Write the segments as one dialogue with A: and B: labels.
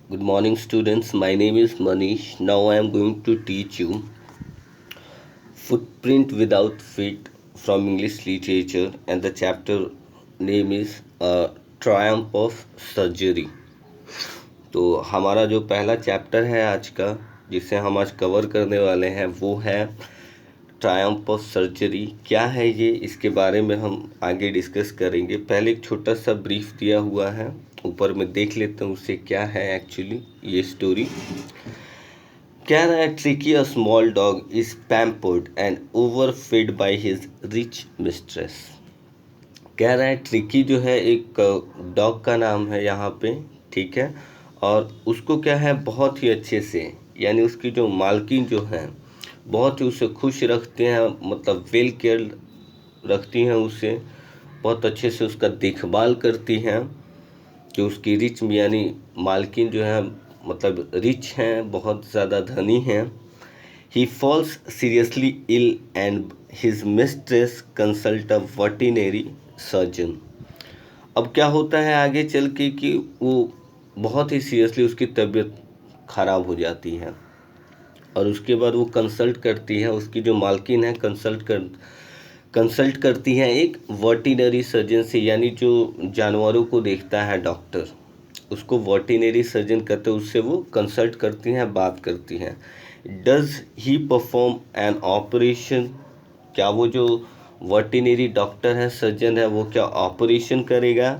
A: Good morning, students. My name is Manish. Now I am going to teach you Footprint Without Feet from English Literature, and the chapter name is Triumph of Surgery. तो हमारा जो पहला chapter है आज का, जिसे हम आज कवर करने वाले हैं, वो है ट्रायम्फ ऑफ सर्जरी। क्या है ये, इसके बारे में हम आगे डिस्कस करेंगे। पहले एक छोटा सा ब्रीफ दिया हुआ है, ऊपर में देख लेते हैं उससे क्या है एक्चुअली ये स्टोरी। कह रहा है, Tricki a small dog is pampered and overfed by his rich mistress. कह रहा है ट्रिकी जो है एक डॉग का नाम है यहाँ पे, ठीक है। और उसको क्या है, बहुत ही अच्छे से, यानी उसकी जो मालकिन जो है बहुत ही उसे खुश रखते हैं, मतलब वेल केयर रखती हैं उसे, बहुत अच्छे से उसका देखभाल करती हैं। जो उसकी रिच यानी मालकिन जो है मतलब रिच हैं, बहुत ज़्यादा धनी हैं। He falls seriously ill and his mistress consult a veterinary surgeon. अब क्या होता है आगे चल के कि वो बहुत ही सीरियसली उसकी तबीयत ख़राब हो जाती है, और उसके बाद वो कंसल्ट करती है, उसकी जो मालकिन है कंसल्ट करती है एक वेटरनरी सर्जन से, यानी जो जानवरों को देखता है डॉक्टर, उसको वेटरनरी सर्जन कहते हैं। उससे वो कंसल्ट करती हैं, बात करती हैं। Does he perform an operation, क्या वो जो वेटरनरी डॉक्टर है, सर्जन है, वो क्या ऑपरेशन करेगा।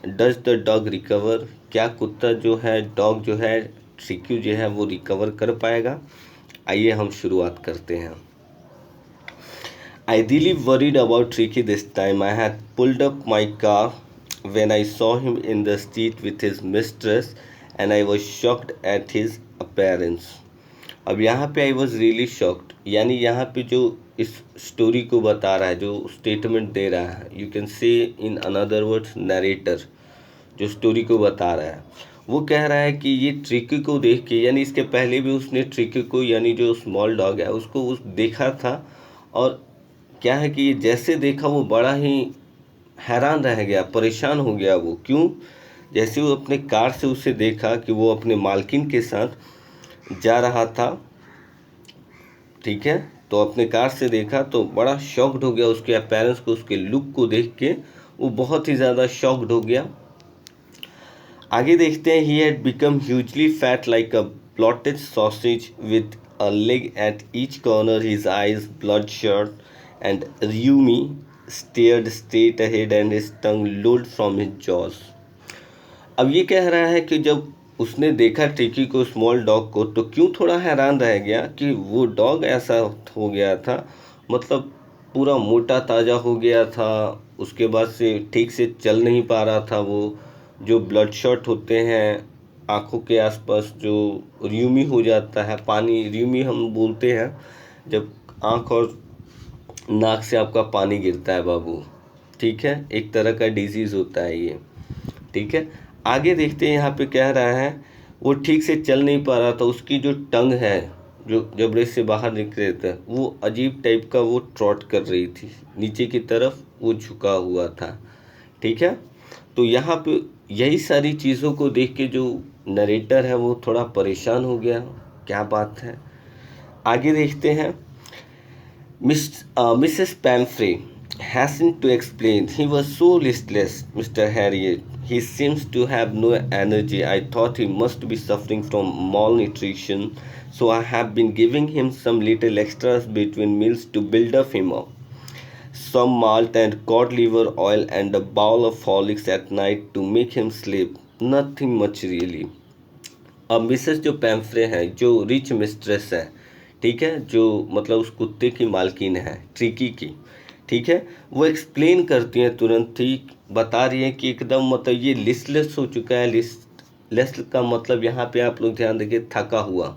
A: डज द डॉग रिकवर, क्या कुत्ता जो है, डॉग जो है, ट्रिकी जो है, वो रिकवर कर पाएगा। आइए हम शुरुआत करते हैं। I really worried about Tricky this time. I had pulled up my car when I saw him in the street with his mistress and I was shocked at his appearance. अब यहाँ पे आई वॉज रियली शॉक्ड, यानी यहाँ पे जो इस story को बता रहा है, जो स्टेटमेंट दे रहा है, you can say in another words narrator, जो स्टोरी को बता रहा है, वो कह रहा है कि ये ट्रिकी को देख के, यानी इसके पहले भी उसने ट्रिकी को, यानी जो स्मॉल डॉग है, उसको उस देखा था। और क्या है कि ये जैसे देखा वो बड़ा ही हैरान रह गया, परेशान हो गया। वो क्यों, जैसे वो अपने कार से उसे देखा कि वो अपने मालकिन के साथ जा रहा था, ठीक है, तो अपने कार से देखा तो बड़ा शॉक्ड हो गया। उसके अपीयरेंस को, उसके लुक को देख के वो बहुत ही ज़्यादा शॉक्ड हो गया। आगे देखते हैं। He had become hugely fat like a blotted sausage with a leg at each corner, his eyes bloodshot and Ryumi stared straight ahead and his tongue lolled from his jaws. अब ये कह रहा है कि जब उसने देखा ट्रिकी को, स्मॉल डॉग को, तो क्यों थोड़ा हैरान रह गया कि वो डॉग ऐसा हो गया था, मतलब पूरा मोटा ताज़ा हो गया था। उसके बाद से ठीक से चल नहीं पा रहा था। वो जो ब्लड शॉट होते हैं आँखों के आसपास, जो र्यूमी हो जाता है, पानी र्यूमी हम बोलते हैं, जब आँख और नाक से आपका पानी गिरता है बाबू, ठीक है, एक तरह का डिजीज़ होता है ये, ठीक है। आगे देखते हैं। यहाँ पे कह रहा है वो ठीक से चल नहीं पा रहा था, उसकी जो टंग है, जो जबड़े से बाहर निकल रहा था, वो अजीब टाइप का वो ट्रॉट कर रही थी, नीचे की तरफ वो झुका हुआ था, ठीक है। तो यहाँ पे यही सारी चीज़ों को देख के जो नरेटर है वो थोड़ा परेशान हो गया, क्या बात है। आगे देखते हैं। Mrs. Pamphray hastened to explain. He was so listless, Mr. Harriet. He seems to have no energy. I thought he must be suffering from malnutrition, so I have been giving him some little extras between meals to build up him up. Some malt and cod liver oil and a bowl of Horlicks at night to make him sleep. Nothing much really. अब Mrs जो पैम्फ्रे है, जो rich mistress है, ठीक है, जो मतलब उस कुत्ते की मालकिन है ट्रिकी की, ठीक है, वो एक्सप्लेन करती हैं तुरंत ही, बता रही है कि एकदम मतलब ये लिस्टलेस हो चुका है। लिस्टलेस का मतलब यहाँ पे आप लोग ध्यान देखिए, थका हुआ,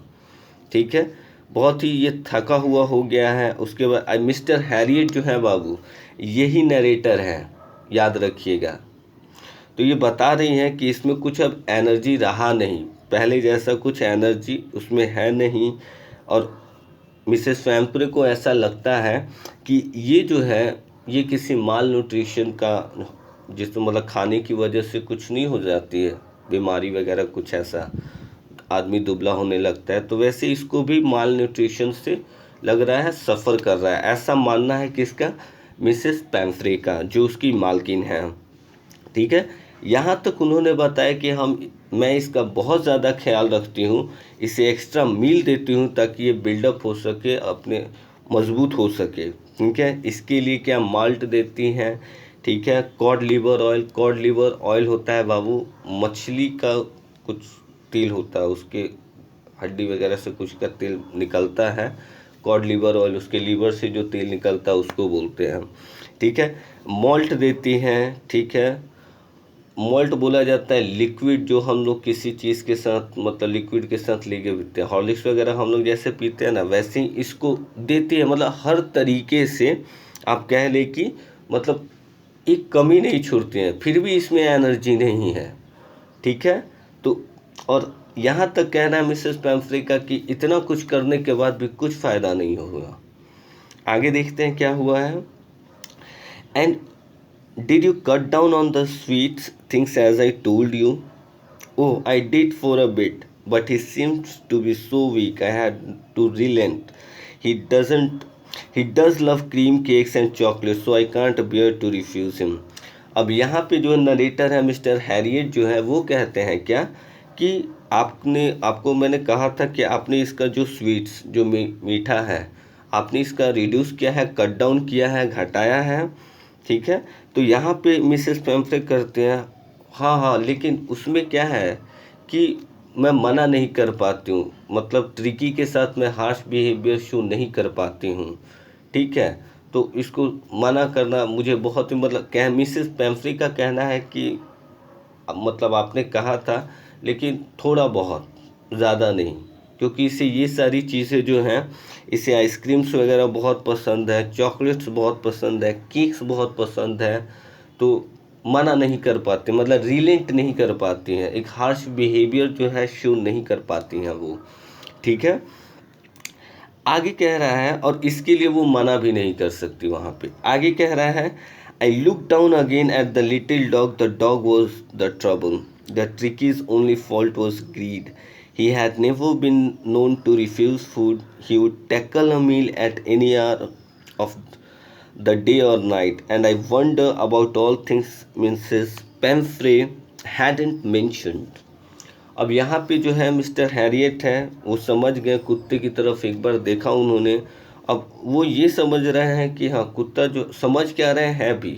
A: ठीक है, बहुत ही ये थका हुआ हो गया है। उसके बाद मिस्टर हैरियट जो है बाबू, यही नरेटर हैं, याद रखिएगा। तो ये बता रही हैं कि इसमें कुछ अब एनर्जी रहा नहीं, पहले जैसा कुछ एनर्जी उसमें है नहीं। और मिसेस फैम्प्रे को ऐसा लगता है कि ये जो है ये किसी माल न्यूट्रिशन का, जिसमें मतलब खाने की वजह से कुछ नहीं हो जाती है, बीमारी वगैरह कुछ ऐसा, आदमी दुबला होने लगता है, तो वैसे इसको भी माल न्यूट्रिशन से लग रहा है सफ़र कर रहा है, ऐसा मानना है किसका, मिसेस पैम्फ्रे का, जो उसकी मालकिन है। ठीक है, यहाँ तक उन्होंने बताया कि मैं इसका बहुत ज़्यादा ख्याल रखती हूँ, इसे एक्स्ट्रा मील देती हूँ ताकि ये बिल्डअप हो सके, अपने मजबूत हो सके। ठीक है, इसके लिए क्या माल्ट देती हैं। ठीक है, cod liver oil, cod liver oil होता है बाबू मछली का कुछ तेल होता है, उसके हड्डी वगैरह से कुछ का तेल निकलता है, कॉड लीवर ऑयल, उसके लीवर से जो तेल निकलता है उसको बोलते हैं। ठीक है, मॉल्ट देती हैं। ठीक है, मॉल्ट बोला जाता है लिक्विड, जो हम लोग किसी चीज़ के साथ मतलब लिक्विड के साथ लेके पीते हैं, हॉर्लिक्स वगैरह हम लोग जैसे पीते हैं ना, वैसे ही इसको देती है। मतलब हर तरीके से आप कह ले कि मतलब एक कमी नहीं छोड़ती हैं, फिर भी इसमें एनर्जी नहीं है। ठीक है, तो और यहाँ तक कहना है मिसेस पैम्फ्रे का कि इतना कुछ करने के बाद भी कुछ फ़ायदा नहीं हुआ। आगे देखते हैं क्या हुआ है। And did you cut down on the sweet things as I told you? Oh, I did for a bit, but he seems to be so weak. I had to relent. He doesn't. He does love cream cakes and chocolate, so I can't bear to refuse him. अब यहाँ पे जो narrator है mister Harriet जो है वो कहते हैं क्या कि आपको मैंने कहा था कि आपने इसका जो स्वीट्स जो मीठा है आपने इसका रिड्यूस किया है, कट डाउन किया है, घटाया है। ठीक है, तो यहाँ पे मिसेस पैम्फ्रे करते हैं हाँ हाँ, लेकिन उसमें क्या है कि मैं मना नहीं कर पाती हूँ, मतलब ट्रिकी के साथ मैं हार्श बिहेवियर शो नहीं कर पाती हूँ। ठीक है, तो इसको मना करना मुझे बहुत ही मतलब मिसेस पैम्फ्री का कहना है कि मतलब आपने कहा था लेकिन थोड़ा बहुत, ज़्यादा नहीं, क्योंकि इसे ये सारी चीज़ें जो हैं, इसे आइसक्रीम्स वगैरह बहुत पसंद है, चॉकलेट्स बहुत पसंद है, केक्स बहुत पसंद है, तो मना नहीं कर पाते, मतलब रिलेंट नहीं कर पाती हैं, एक हार्श बिहेवियर जो है शो नहीं कर पाती हैं वो। ठीक है, आगे कह रहा है और इसके लिए वो मना भी नहीं कर सकती वहाँ पे। आगे कह रहा है I look down again at the little dog, the dog was the trouble, the Tricky's only fault was greed, he had never been known to refuse food, he would tackle a meal at any hour of the day or night, and I wonder about all things Mrs. Pamphray hadn't mentioned. अब यहाँ पे जो है mister Harriet है वो समझ गए, कुत्ते की तरफ एक बार देखा उन्होंने, अब वो ये समझ रहे हैं कि हाँ कुत्ता जो समझ क्या रहे हैं भी,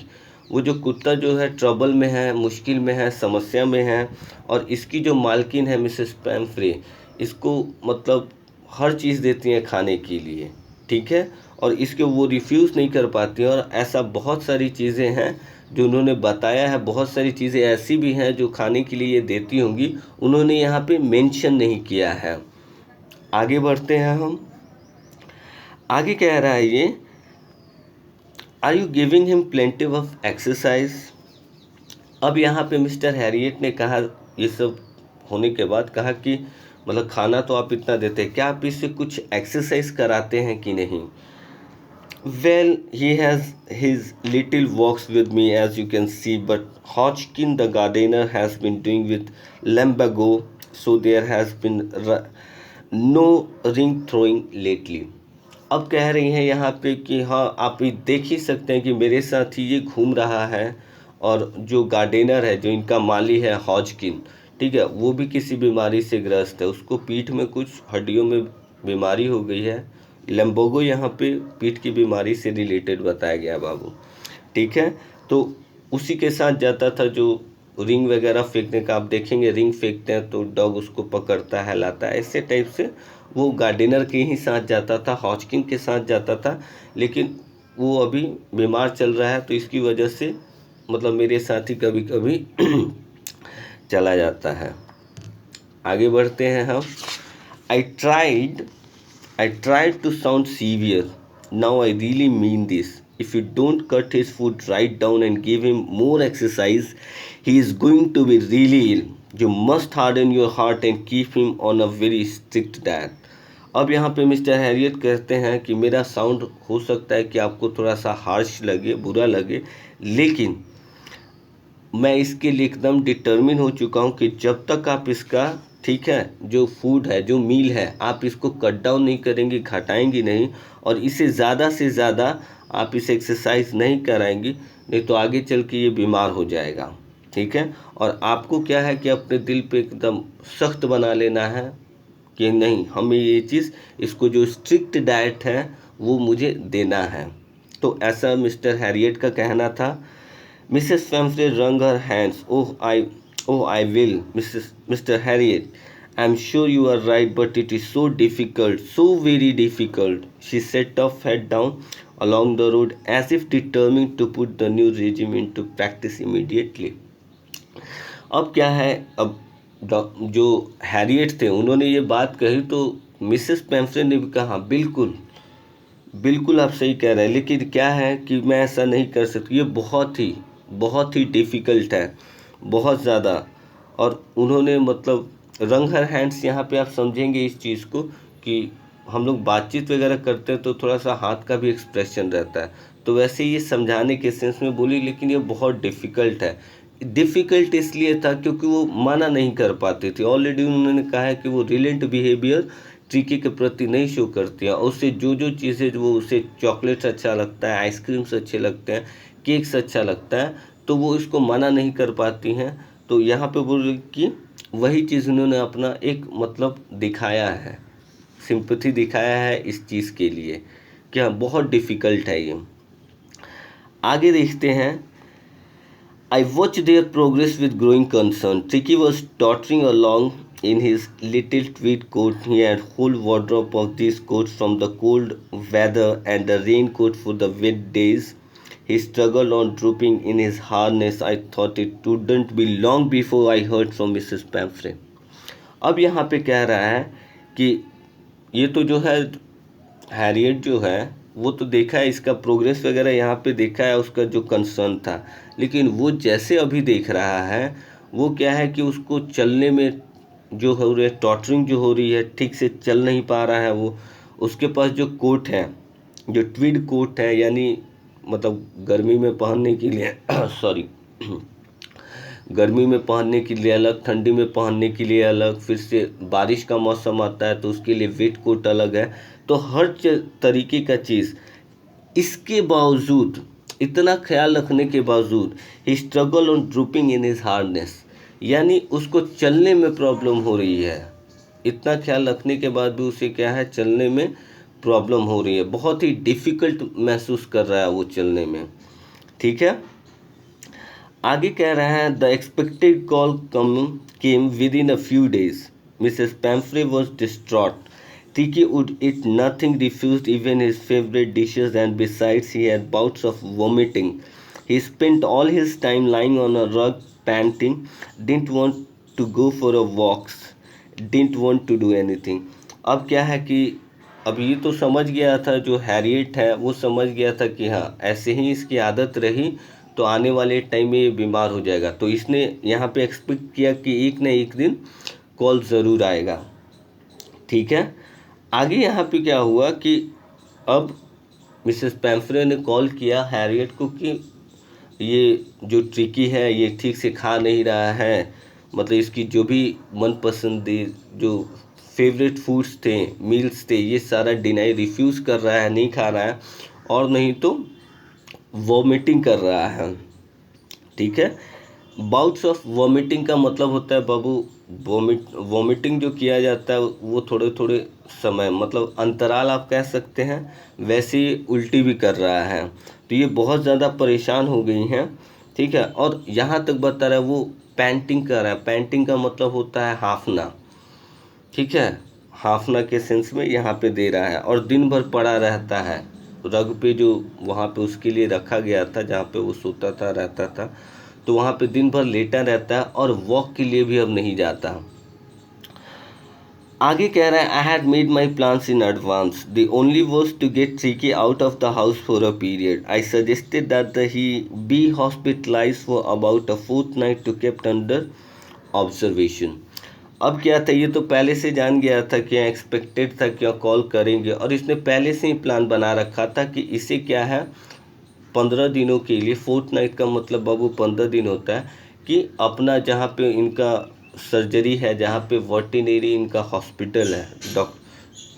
A: वो जो कुत्ता जो है ट्रबल में है, मुश्किल में है, समस्या में है, और इसकी जो मालकिन है मिसेस पैम्फ्रे इसको मतलब हर चीज़ देती हैं खाने के लिए। ठीक है, और इसके वो रिफ्यूज़ नहीं कर पाती हैं, और ऐसा बहुत सारी चीज़ें हैं जो उन्होंने बताया है, बहुत सारी चीज़ें ऐसी भी हैं जो खाने के लिए ये देती होंगी, उन्होंने यहाँ पे मेंशन नहीं किया है। आगे बढ़ते हैं हम। आगे कह रहा है ये are you giving him plenty of exercise? अब यहाँ पे मिस्टर हैरियट ने कहा, ये सब होने के बाद कहा कि मतलब खाना तो आप इतना देते हैं, क्या आप इससे कुछ एक्सरसाइज कराते हैं कि नहीं? Well, he has his little walks with me as you can see, but Hodgkin the gardener has been doing with lumbago, so there has been no ring throwing lately. अब कह रही हैं यहाँ पे कि हाँ आप ये देख ही सकते हैं कि मेरे साथ ही ये घूम रहा है, और जो गार्डनर है, जो इनका माली है हॉजकिन, ठीक है, वो भी किसी बीमारी से ग्रस्त है, उसको पीठ में कुछ हड्डियों में बीमारी हो गई है। लम्बोगो यहाँ पे पीठ की बीमारी से रिलेटेड बताया गया बाबू। ठीक है, तो उसी के साथ जाता था जो रिंग वगैरह फेंकने का, आप देखेंगे रिंग फेंकते हैं तो डॉग उसको पकड़ता है, लाता है, ऐसे टाइप से वो गार्डनर के ही साथ जाता था, हॉजकिन के साथ जाता था, लेकिन वो अभी बीमार चल रहा है तो इसकी वजह से मतलब मेरे साथ ही कभी कभी चला जाता है। आगे बढ़ते हैं हम। I tried to sound severe. Now I really mean this. If you don't cut his food right down and give him more exercise, he is going to be really ill. You must harden your heart and keep him on a very strict diet. अब यहाँ पे mister Harriet कहते हैं कि मेरा sound हो सकता है कि आपको थोड़ा सा हार्श लगे, बुरा लगे, लेकिन मैं इसके लिए एकदम डिटर्मिन हो चुका हूँ कि जब तक आप इसका, ठीक है, जो फूड है, जो मील है, आप इसको कट डाउन नहीं करेंगे, घटाएंगे नहीं, और इसे ज़्यादा से ज़्यादा आप इसे एक्सरसाइज नहीं कराएंगी, नहीं तो आगे चल के ये बीमार हो जाएगा। ठीक है, और आपको क्या है कि अपने दिल पे एकदम सख्त बना लेना है कि नहीं, हमें ये चीज़, इसको जो स्ट्रिक्ट डाइट है वो मुझे देना है। तो ऐसा मिस्टर हैरियट का कहना था। Mrs. Pamphlet wrung her hands. Oh, I will, Mr. Harriet. I'm sure you are right, but it is so difficult, so very difficult. She set off head down along the road as if determined to put the new regime into practice immediately. अब क्या है, अब जो Harriet थे उन्होंने ये बात कही तो मिसेस पैम्फले ने भी कहा, बिल्कुल बिल्कुल आप सही कह रहे हैं, लेकिन क्या है कि मैं ऐसा नहीं कर सकती, ये बहुत ही डिफ़िकल्ट है, बहुत ज़्यादा। और उन्होंने मतलब रंग हर हैंड्स, यहाँ पे आप समझेंगे इस चीज़ को कि हम लोग बातचीत वगैरह करते हैं तो थोड़ा सा हाथ का भी एक्सप्रेशन रहता है, तो वैसे ये समझाने के सेंस में बोली, लेकिन ये बहुत डिफ़िकल्ट है। डिफ़िकल्ट इसलिए था क्योंकि वो मना नहीं कर पाती थी। ऑलरेडी उन्होंने कहा है कि वो रिलेंट बिहेवियर ट्रिकी के प्रति नहीं शो करती है, और उससे जो चीज़ें वो, उसे चॉकलेट्स अच्छा लगता है, आइसक्रीम्स अच्छे लगते हैं, केक्स अच्छा लगता है, तो वो इसको मना नहीं कर पाती हैं। तो यहाँ पे बोल रही कि वही चीज़ उन्होंने अपना एक मतलब दिखाया है, सिंपैथी दिखाया है इस चीज़ के लिए, क्या बहुत डिफ़िकल्ट है ये। आगे देखते हैं। I watched their progress with growing concern. Tricky was tottering along in his little tweed coat. He had whole wardrobe of these coats from the cold weather and the raincoat for the wet days. He struggled on drooping in his harness. I thought it wouldn't be long before I heard from Mrs. Pamphlet. अब यहाँ पे कह रहा है कि ये तो जो है हैरियट जो है वो तो देखा है, इसका प्रोग्रेस वगैरह यहाँ पे देखा है, उसका जो कंसर्न था, लेकिन वो जैसे अभी देख रहा है वो क्या है कि उसको चलने में जो हो रही है, टॉटरिंग जो हो रही है, ठीक से चल नहीं पा रहा है वो। उसके पास जो कोट है, जो ट्वीड कोट है, यानी मतलब गर्मी में पहनने के लिए सॉरी गर्मी में पहनने के लिए अलग, ठंडी में पहनने के लिए अलग, फिर से बारिश का मौसम आता है तो उसके लिए वेट कोट अलग है। तो हर तरीके का चीज़, इसके बावजूद, इतना ख्याल रखने के बावजूद, he struggle on drooping in his hardness, यानी उसको चलने में प्रॉब्लम हो रही है। इतना ख्याल रखने के बाद भी उसे क्या है, चलने में प्रॉब्लम हो रही है, बहुत ही डिफ़िकल्ट महसूस कर रहा है वो चलने में। ठीक है, आगे कह रहे हैं, the expected call came with in a few days. Mrs पैम्फ्रे was distraught. Tiki would eat nothing, refused even his favorite dishes, and besides he had bouts of vomiting. He spent all his time lying on a rug panting, didn't want to go for a walks, didn't want to do anything. अब क्या है कि अब ये तो समझ गया था, जो हैरियट है वो समझ गया था कि हाँ ऐसे ही इसकी आदत रही तो आने वाले टाइम में ये बीमार हो जाएगा, तो इसने यहाँ पे एक्सपेक्ट किया कि एक न एक दिन कॉल ज़रूर आएगा। ठीक है, आगे यहाँ पे क्या हुआ कि अब मिसेस पैम्फ्रे ने कॉल किया हैरियट को कि ये जो ट्रिकी है ये ठीक से खा नहीं रहा है, मतलब इसकी जो भी मनपसंद जो फेवरेट फूड्स थे, मील्स थे, ये सारा डिनाई, रिफ्यूज़ कर रहा है, नहीं खा रहा है, और नहीं तो वॉमिटिंग कर रहा है। ठीक है, बाउट्स ऑफ वॉमिटिंग का मतलब होता है बाबू, वॉमिटिंग जो किया जाता है वो थोड़े थोड़े समय, मतलब अंतराल आप कह सकते हैं, वैसे ही उल्टी भी कर रहा है, तो ये बहुत ज़्यादा परेशान हो गई हैं। ठीक है, और यहाँ तक बता रहा है वो पैंटिंग कर रहा है। पैंटिंग का मतलब होता है हाफना। ठीक है, हाफना के सेंस में यहाँ पे दे रहा है, और दिन भर पड़ा रहता है रग पे, जो वहाँ पे उसके लिए रखा गया था जहाँ पे वो सोता था, रहता था, तो वहाँ पे दिन भर लेटा रहता है और वॉक के लिए भी अब नहीं जाता। आगे कह रहा है, I had made my plans in advance. The only was to get Tricky out of the house for a period. I suggested that he be hospitalised for about a fortnight to kept under observation. अब क्या था, ये तो पहले से जान गया था, क्या एक्सपेक्टेड था क्या कॉल करेंगे, और इसने पहले से ही प्लान बना रखा था कि इसे क्या है, 15 दिनों के लिए, फोर्टनाइट का मतलब बाबू 15 दिन होता है, कि अपना जहाँ पे इनका सर्जरी है, जहाँ पे वेटरनरी इनका हॉस्पिटल है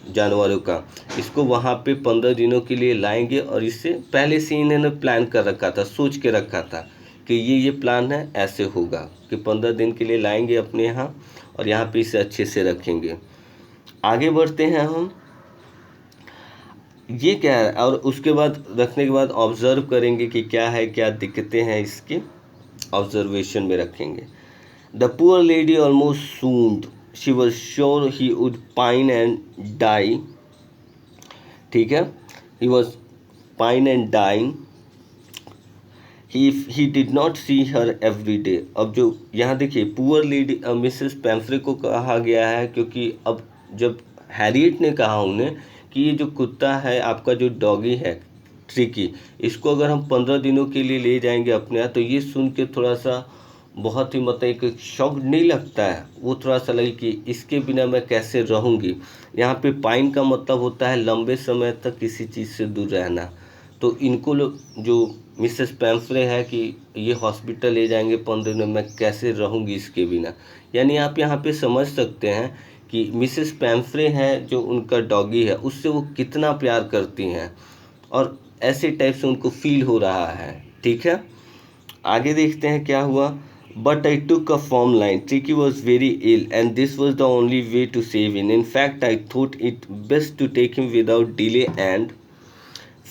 A: जानवरों का, इसको वहाँ पे 15 दिनों के लिए लाएंगे। और इससे पहले से इन्होंने प्लान कर रखा था, सोच के रखा था कि ये प्लान है, ऐसे होगा कि 15 दिन के लिए लाएंगे अपने यहाँ और यहाँ पे इसे अच्छे से रखेंगे। आगे बढ़ते हैं हम, ये क्या है, और उसके बाद रखने के बाद ऑब्जर्व करेंगे कि क्या है, क्या दिक्कतें हैं, इसके ऑब्जर्वेशन में रखेंगे। The poor lady almost swooned, she was sure he would pine and die. ठीक है, he was pine and dying, he did not see her every day। अब जो यहाँ देखिए पुअर लेडी मिसेस पैम्फ्रे को कहा गया है, क्योंकि अब जब हैरियट ने कहा उन्हें कि ये जो कुत्ता है आपका, जो डॉगी है ट्रिकी, इसको अगर हम 15 दिनों के लिए ले जाएंगे अपने यहाँ, तो ये सुन के थोड़ा सा बहुत ही मतलब एक शौक नहीं लगता है, वो थोड़ा सा लगे कि इसके बिना मैं कैसे रहूँगी। यहाँ पे पाइन का मतलब होता है लंबे समय तक किसी चीज़ से दूर रहना। तो इनको जो मिसेस पैम्फ्रे है कि ये हॉस्पिटल ले जाएंगे 15 दिन, मैं कैसे रहूँगी इसके बिना। यानी आप यहाँ पे समझ सकते हैं कि मिसेस पैम्फ्रे हैं जो उनका डॉगी है, उससे वो कितना प्यार करती हैं और ऐसे टाइप से उनको फील हो रहा है। ठीक है, आगे देखते हैं क्या हुआ। But I took a form line, Tricky was very ill and this was the only way to save him. In fact I thought it best to take him without delay and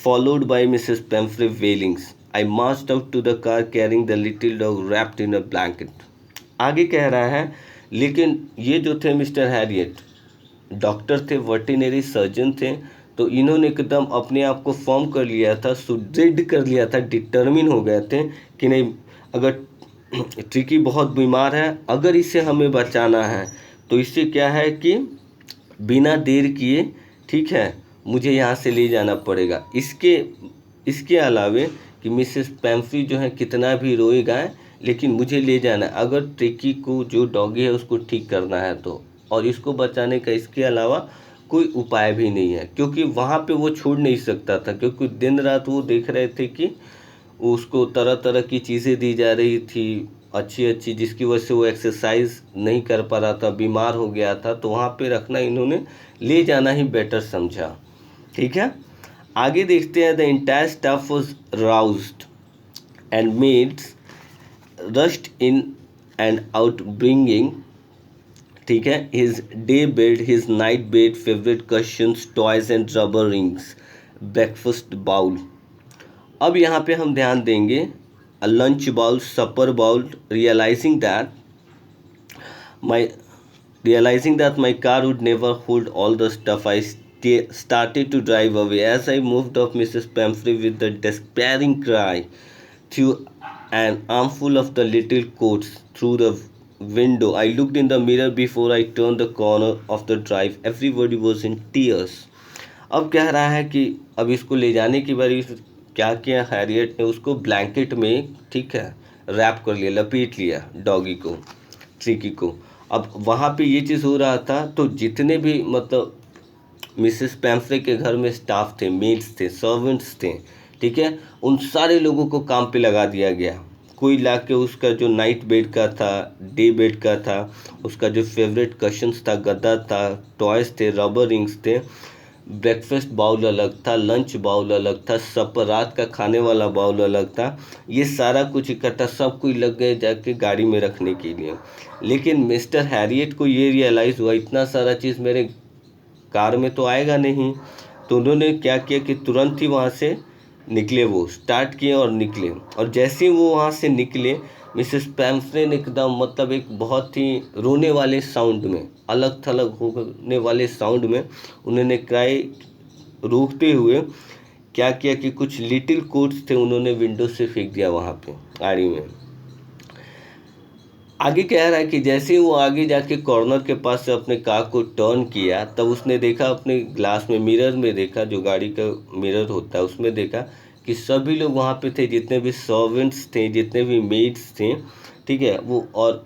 A: followed by Mrs. Pamphray wailings, I marched out to the car carrying the little dog wrapped in a blanket। आगे कह रहा है, लेकिन ये जो थे mister Harriet doctor थे, veterinary surgeon थे, तो इन्होंने एकदम अपने आप को फॉर्म कर लिया था, सुदृढ़ कर लिया था, डिटर्मिन हो गए थे कि नहीं, अगर ट्रिकी बहुत बीमार है, अगर इसे हमें बचाना है तो इससे क्या है कि बिना देर किए, ठीक है, मुझे यहाँ से ले जाना पड़ेगा। इसके अलावे कि मिसेस पैम्फ्री जो है कितना भी रोएगा, लेकिन मुझे ले जाना है, अगर ट्रिकी को जो डॉगी है उसको ठीक करना है तो, और इसको बचाने का इसके अलावा कोई उपाय भी नहीं है, क्योंकि वहाँ पे वो छोड़ नहीं सकता था, क्योंकि दिन रात वो देख रहे थे कि उसको तरह तरह की चीज़ें दी जा रही थी अच्छी अच्छी, जिसकी वजह से वो एक्सरसाइज नहीं कर पा रहा था, बीमार हो गया था, तो वहाँ पे रखना इन्होंने, ले जाना ही बेटर समझा। ठीक है, आगे देखते हैं। The entire staff was roused and maids rushed in and out bringing, ठीक है, his day bed, his night bed, favourite cushions, toys and rubber rings, breakfast bowl. अब यहाँ पे हम ध्यान देंगे, a lunch bowl, supper bowl, realizing that my car would never hold all the stuff, I started to drive away. As I moved off, Mrs. Pamphray with a despairing cry threw an armful of the little coats through the window. I looked in the mirror before I turned the corner of the drive. Everybody was in tears। अब कह रहा है कि अब इसको ले जाने की बारी, क्या किया हैरियट ने, उसको ब्लैंकेट में, ठीक है, रैप कर लिया, लपेट लिया डॉगी को, ट्रिकी को। अब वहाँ पे ये चीज़ हो रहा था, तो जितने भी मतलब मिसेस पैम्फ्रे के घर में स्टाफ थे, मेड्स थे, सर्वेंट्स थे, ठीक है, उन सारे लोगों को काम पे लगा दिया गया। कोई ला के उसका जो नाइट बेड का था, डे बेड का था, उसका जो फेवरेट कशंस था, गद्दा था, टॉयज थे, रबर रिंग्स थे, ब्रेकफास्ट बाउल अलग था, लंच बाउल अलग था, सपर रात का खाने वाला बाउल अलग था, ये सारा कुछ इकट्ठा सब कोई लग गए जाके गाड़ी में रखने के लिए। लेकिन मिस्टर हैरियट को ये रियलाइज़ हुआ इतना सारा चीज़ मेरे कार में तो आएगा नहीं, तो उन्होंने क्या किया कि तुरंत ही वहाँ से निकले, वो स्टार्ट किए और निकले। और जैसे ही वो वहाँ से निकले, मिसेस पैम्फ्रे ने एकदम मतलब एक बहुत ही रोने वाले साउंड में, अलग थलग होने वाले साउंड में, उन्होंने क्राई रोकते हुए क्या किया कि कुछ लिटिल कोट्स थे, उन्होंने विंडो से फेंक दिया वहाँ पे गाड़ी में। आगे कह रहा है कि जैसे ही वो आगे जाके कॉर्नर के पास से अपने कार को टर्न किया, तब उसने देखा अपने ग्लास में, मिरर में देखा, जो गाड़ी का मिरर होता है उसमें देखा कि सभी लोग वहाँ पे थे, जितने भी सर्वेंट्स थे, जितने भी मेड्स थे, ठीक है, वो और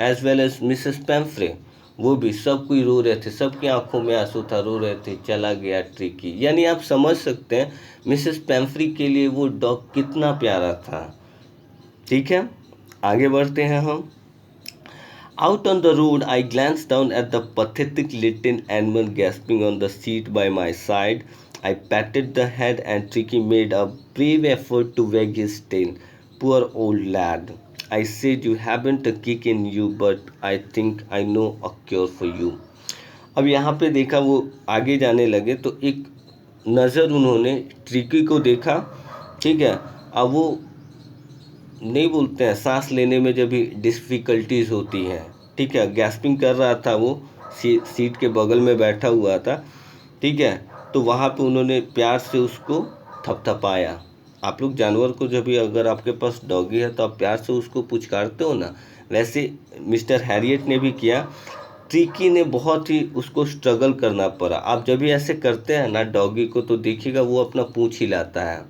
A: as well as Mrs Pumphrey, वो भी सब कोई रो रहे थे, सबकी आंखों में आंसू था, रो रहे थे, चला गया ट्रिकी। यानी आप समझ सकते हैं मिसेस पेम्फ्री के लिए वो डॉग कितना प्यारा था। ठीक है, आगे बढ़ते हैं हम। Out on the road, I glanced down at the pathetic little animal gasping on the seat by my side. I patted the head, and Tricky made a brave effort to wag his tail. Poor old lad. I said, you haven't a kick in you, but I think I know a cure for you. अब यहाँ पे देखा वो आगे जाने लगे तो एक नज़र उन्होंने ट्रिकी को देखा। ठीक है, अब वो नहीं बोलते हैं सांस लेने में जब भी डिफ़िकल्टीज होती हैं। ठीक है, गैस्पिंग कर रहा था वो, सीट के बगल में बैठा हुआ था। ठीक है, तो वहाँ पे उन्होंने प्यार से उसको थपथपाया। आप लोग जानवर को जब भी, अगर आपके पास डॉगी है तो आप प्यार से उसको पुचकारते हो ना, वैसे मिस्टर हैरियट ने भी किया। ट्रिकी ने बहुत ही उसको स्ट्रगल करना पड़ा। आप जब भी ऐसे करते हैं ना डॉगी को तो देखिएगा वो अपना पूँछ हिलाता है।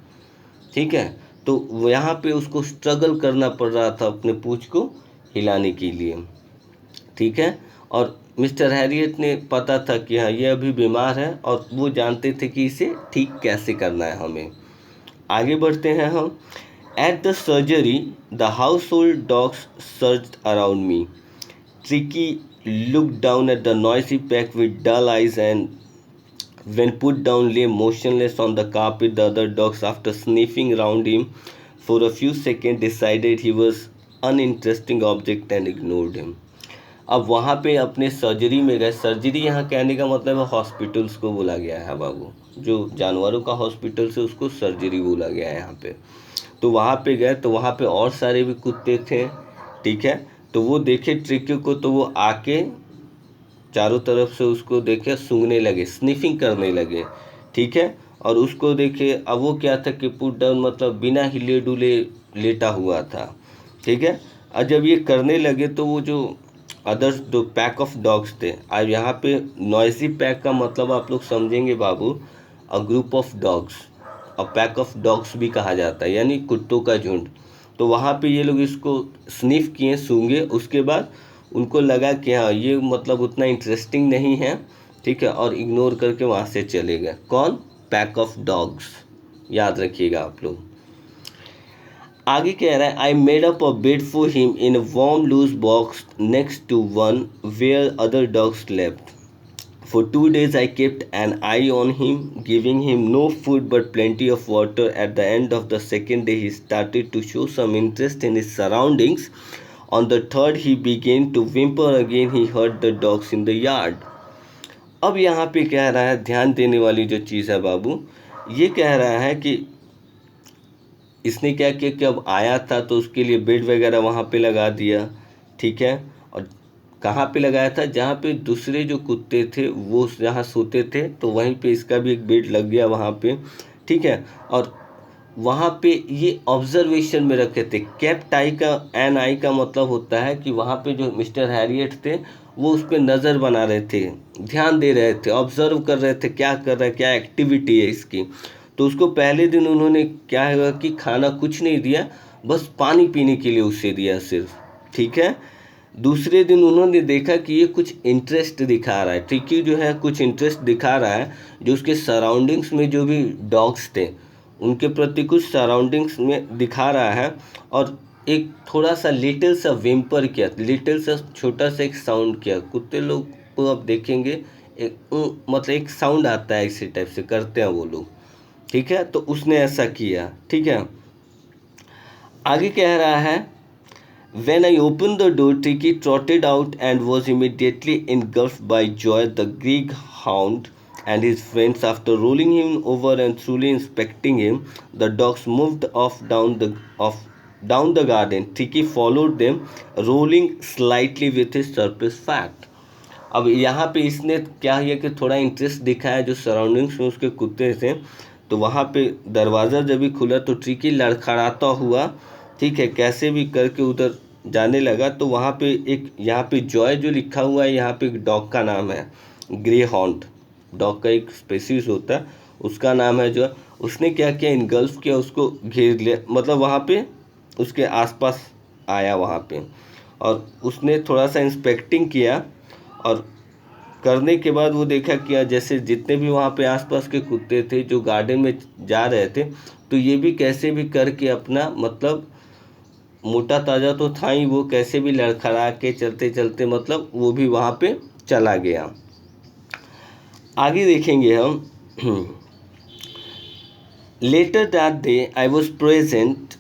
A: ठीक है, तो यहाँ पे उसको स्ट्रगल करना पड़ रहा था अपने पूँछ को हिलाने के लिए। ठीक है, और मिस्टर हैरियट ने पता था कि हाँ ये अभी बीमार है और वो जानते थे कि इसे ठीक कैसे करना है हमें। आगे बढ़ते हैं हम। At the surgery the house hold dogs searched around me. Tricky looked down at the noisy pack with dull eyes and when put down lay motionless on the carpet. The other dogs, after sniffing round him for a few seconds, decided he was uninteresting object and ignored him. अब वहाँ पे अपने surgery में गए। Surgery यहाँ कहने का मतलब है हॉस्पिटल्स को बोला गया है बाबू, जो जानवरों का हॉस्पिटल से उसको सर्जरी बोला गया है यहाँ पे। तो वहाँ पे गए तो वहाँ पे और सारे भी कुत्ते थे। ठीक है, तो वो देखे ट्रिकी को तो वो आके चारों तरफ से उसको देखे सूंघने लगे, स्निफिंग करने लगे। ठीक है, और उसको देखे अब वो क्या था कि पुट डाउन मतलब बिना हिले डुले लेटा हुआ था। ठीक है, और जब ये करने लगे तो वो जो अदर्स जो पैक ऑफ डॉग्स थे, अब यहाँ पे नॉइसी पैक का मतलब आप लोग समझेंगे बाबू, a group of dogs, a pack of dogs भी कहा जाता है, यानी कुत्तों का झुंड। तो वहाँ पे ये लोग इसको स्निफ किए, सूंघे, उसके बाद उनको लगा कि हाँ ये मतलब उतना इंटरेस्टिंग नहीं है। ठीक है, और इग्नोर करके वहाँ से चले गए। कौन? पैक ऑफ डॉग्स, याद रखिएगा आप लोग। आगे कह रहा है, I made up a bed for him in a warm loose box next to one where other dogs slept. For 2 days I kept an eye on him, giving him no food but plenty of water. At the end of the second day he started to show some interest in his surroundings. On the third he began to whimper again. He heard the dogs in the yard. अब यहाँ पे कह रहा है, ध्यान देने वाली जो चीज़ है बाबू, ये कह रहा है कि इसने क्या किया कि अब आया था तो उसके लिए बेड वगैरह वहाँ पे लगा दिया। ठीक है, और कहाँ पे लगाया था? जहाँ पे दूसरे जो कुत्ते थे वो जहाँ सोते थे तो वहीं पे इसका भी एक बेड लग गया वहाँ पे। ठीक है, और वहाँ पे ये ऑब्जर्वेशन में रखे थे। केप्ट आई का एन आई का मतलब होता है कि वहाँ पे जो मिस्टर हैरियट थे वो उस पर नज़र बना रहे थे, ध्यान दे रहे थे, ऑब्जर्व कर रहे थे क्या कर रहा है, क्या एक्टिविटी है इसकी। तो उसको पहले दिन उन्होंने क्या है कि खाना कुछ नहीं दिया, बस पानी पीने के लिए उसे दिया सिर्फ। ठीक है, दूसरे दिन उन्होंने देखा कि ये कुछ इंटरेस्ट दिखा रहा है, ट्रिकी जो है कुछ इंटरेस्ट दिखा रहा है, जो उसके सराउंडिंग्स में जो भी डॉग्स थे उनके प्रति कुछ सराउंडिंग्स में दिखा रहा है। और एक थोड़ा सा लिटिल सा विम्पर किया, लिटिल सा छोटा सा एक साउंड किया। कुत्ते लोग को आप देखेंगे एक मतलब एक साउंड आता है, इसी टाइप से करते हैं वो लोग। ठीक है, तो उसने ऐसा किया। ठीक है, आगे कह रहा है, When I opened the door, Tricky trotted out and was immediately engulfed by joy. The greyhound and his friends, after rolling him over and thoroughly inspecting him, the dogs moved off down the garden. Tricky followed them, rolling slightly with his surplus fat. अब यहाँ पे इसने क्या किया कि थोड़ा interest दिखाया जो सराउंडिंग्स में उसके कुत्ते थे। तो वहाँ पे दरवाज़ा जब भी खुला तो ट्रिकी लड़खड़ाता हुआ, ठीक है, कैसे भी करके उधर जाने लगा। तो वहाँ पे एक, यहाँ पे जॉय जो लिखा हुआ है, यहाँ पे एक डॉग का नाम है ग्रे हॉन्ट, डॉग का एक स्पेसीज होता है, उसका नाम है जो। उसने क्या किया, इनगल्फ किया, उसको घेर लिया, मतलब वहाँ पे उसके आसपास आया वहाँ पे, और उसने थोड़ा सा इंस्पेक्टिंग किया। और करने के बाद वो देखा कि जैसे जितने भी वहाँ पे आसपास के कुत्ते थे जो गार्डन में जा रहे थे, तो ये भी कैसे भी करके अपना मतलब मोटा ताजा तो था ही, वो कैसे भी लड़खड़ा के चलते चलते मतलब वो भी वहाँ पे चला गया। आगे देखेंगे हम। Later that day, I was present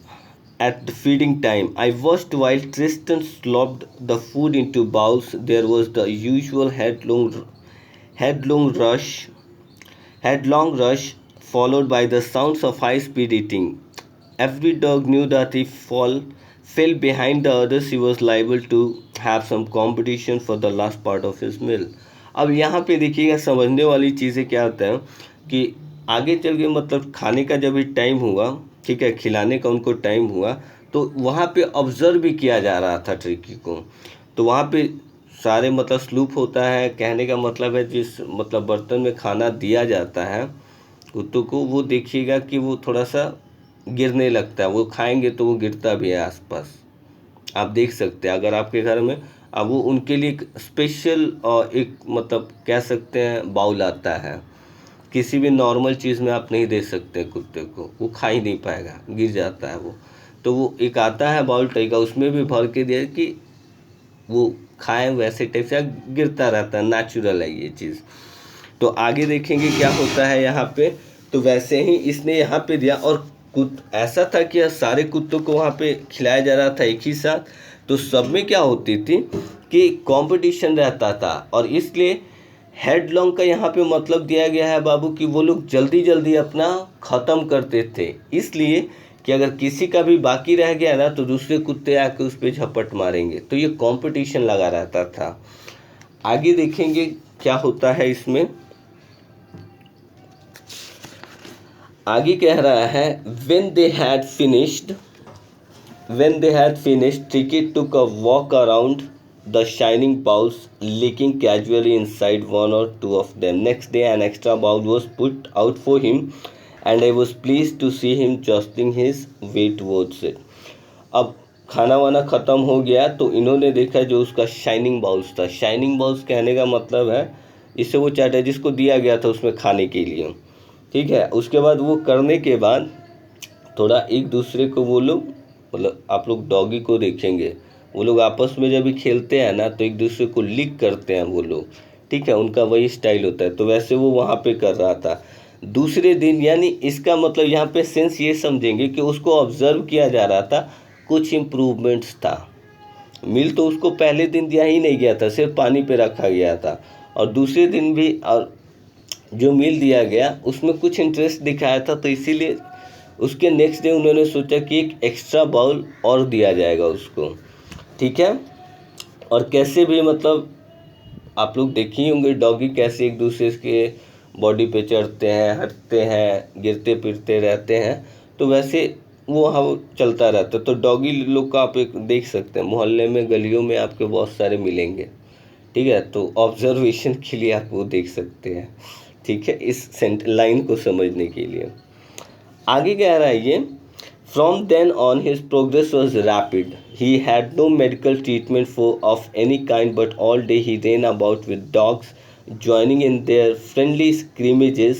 A: at the feeding time. I watched while Tristan slopped the food into bowls. There was the usual headlong rush, headlong rush, followed by the sounds of high-speed eating. Every dog knew that if fell behind the others, he was liable to have some competition for the last part of his meal. अब यहाँ पे देखिएगा, समझने वाली चीज़ें क्या होता है कि आगे चल के मतलब खाने का जब भी टाइम हुआ, ठीक है, खिलाने का उनको टाइम हुआ, तो वहाँ पे ऑब्ज़र्व भी किया जा रहा था ट्रिकी को। तो वहाँ पे सारे मतलब स्लूप होता है, कहने का मतलब है जिस मतलब बर्तन में खाना दिया जाता है कुत्तों को, वो देखिएगा कि वो थोड़ा सा गिरने लगता है। वो खाएंगे तो वो गिरता भी है आसपास, आप देख सकते हैं अगर आपके घर में। अब वो उनके लिए एक स्पेशल एक मतलब कह सकते हैं बाउल आता है, किसी भी नॉर्मल चीज़ में आप नहीं दे सकते कुत्ते को, वो खा ही नहीं पाएगा, गिर जाता है वो। तो वो एक आता है बाउल टाइप का, उसमें भी भर के दिया कि वो खाएं, वैसे टाइप से गिरता रहता है, नेचुरल है ये चीज़। तो आगे देखेंगे क्या होता है यहाँ पे। तो वैसे ही इसने यहाँ पे दिया, और ऐसा था कि सारे कुत्तों को वहाँ पे खिलाया जा रहा था एक ही साथ। तो सब में क्या होती थी कि कंपटीशन रहता था, और इसलिए हेडलॉन्ग का यहाँ पे मतलब दिया गया है बाबू कि वो लोग जल्दी जल्दी अपना ख़त्म करते थे, इसलिए कि अगर किसी का भी बाकी रह गया ना तो दूसरे कुत्ते आके उस पर झपट मारेंगे। तो ये कंपटीशन लगा रहता था। आगे देखेंगे क्या होता है इसमें। आगे कह रहा है when they had finished, Tricky took a walk around the shining bowls, licking casually inside one or two of them. Next day an extra bowl was put out for him and I was pleased to see him jostling his way towards it. अब खाना वाना ख़त्म हो गया तो इन्होंने देखा जो उसका शाइनिंग बाउल्स था। शाइनिंग बाउल्स कहने का मतलब है इससे वो चाहता है जिसको दिया गया था उसमें खाने के लिए, ठीक है। उसके बाद वो करने के बाद थोड़ा एक दूसरे को वो लोग मतलब आप लोग डॉगी को देखेंगे, वो लोग आपस में जब भी खेलते हैं ना तो एक दूसरे को लिक करते हैं वो लोग, ठीक है, उनका वही स्टाइल होता है। तो वैसे वो वहाँ पे कर रहा था दूसरे दिन, यानी इसका मतलब यहाँ पे सेंस ये समझेंगे कि उसको ऑब्जर्व किया जा रहा था, कुछ इम्प्रूवमेंट्स था। मील तो उसको पहले दिन दिया ही नहीं गया था, सिर्फ पानी पे रखा गया था, और दूसरे दिन भी और जो मील दिया गया उसमें कुछ इंटरेस्ट दिखाया था, तो इसीलिए उसके नेक्स्ट डे उन्होंने सोचा कि एक एक्स्ट्रा बाउल और दिया जाएगा उसको, ठीक है। और कैसे भी मतलब आप लोग देखे ही होंगे डॉगी कैसे एक दूसरे के बॉडी पे चढ़ते हैं, हटते हैं, गिरते फिरते रहते हैं, तो वैसे वो वहाँ चलता रहता है। तो डॉगी लोग का आप एक देख सकते हैं, मोहल्ले में गलियों में आपके बहुत सारे मिलेंगे, ठीक है। तो ऑब्जर्वेशन के लिए आप वो देख सकते हैं, ठीक है, इस लाइन को समझने के लिए। आगे कह रहा है ये from then on his progress was rapid, he had no medical treatment for of any kind but all day he ran about with dogs joining in their friendly scrimmages.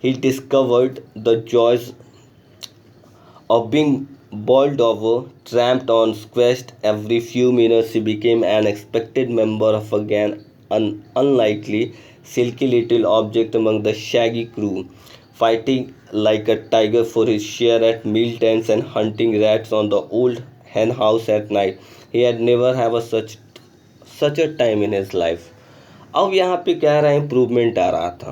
A: He discovered the joys of being bowled over, tramped on, squashed. Every few minutes he became an expected member of a gang, an unlikely, silky little object among the shaggy crew, fighting like a tiger for his share at mealtimes and hunting rats on the old hen house at night. He had never have such a time in his life. अब यहाँ पे क्या रहा है, improvement आ रहा था,